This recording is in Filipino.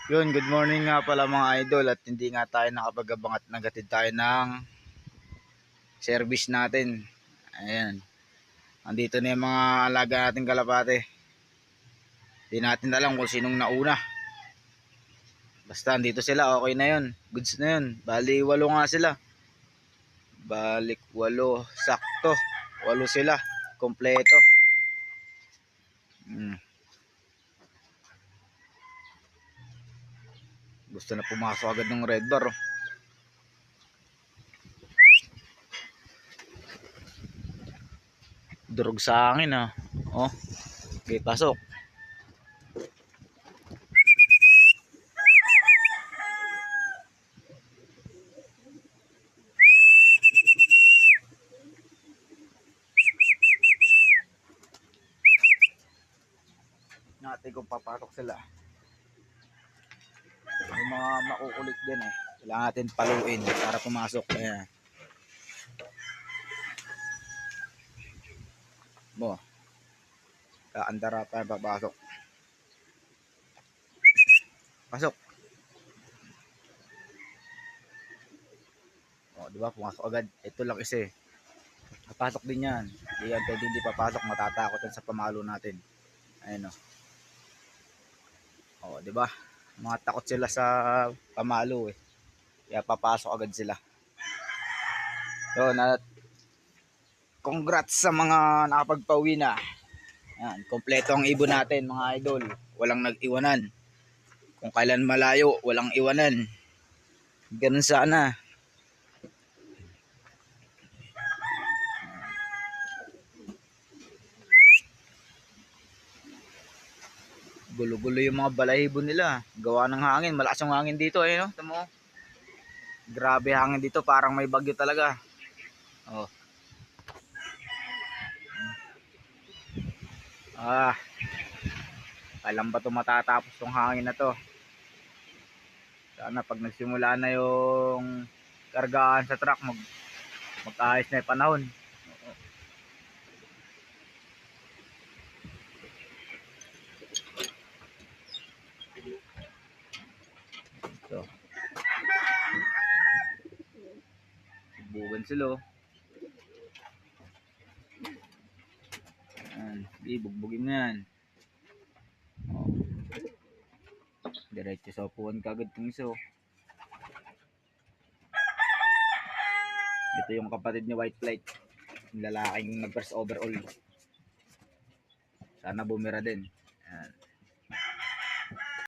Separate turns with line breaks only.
Yun, good morning nga pala mga idol at hindi nga tayo nakapag-abang at nagatid tayo ng service natin. Ayan. Andito na yung mga alaga nating kalapate. Hindi natin alam kung sinong nauna. Basta andito sila, okay na yun. Goods na yun. Bali, 8 nga sila. Balik 8, sakto. 8 sila, kompleto. Gusto na pumasok agad ng red bar. Oh. Durog sa hangin ah. Oh, okay, pasok. Natin kung papasok sila. Yung mga makukulit din eh. Kailangan natin paluin para pumasok. Ayan. Mo. Kaandara pa papasok. Pasok. O, di ba? Pumasok agad. Ito lang isa eh. Papasok din yan. Di yan pwede hindi papasok. Matatakot yan sa pamalo natin. Ayun o. O, di ba? Mga takot sila sa pamalo eh. Kaya papasok agad sila. So, congrats sa mga nakapagpauwi na. Yan, kompleto ang ibon natin mga idol. Walang nag-iwanan. Kung kailan malayo, walang iwanan. Ganun sana. Gulo-gulo yung mga balahibo nila. Gawa ng hangin. Malakas yung hangin dito eh. No? Tamo. Grabe hangin dito. Parang may bagyo talaga. Oh. Kailan ba ito matatapos tong hangin na to? Sana pag nagsimula na yung kargaan sa truck, mag-ayos na yung panahon. So, bugan sila. Bugbugin mo yan. Oh. Diretso sa upuan kagad kung iso. Ito yung kapatid ni White Flight. Yung lalaking nag-first overall. Sana bumira din. Ayan.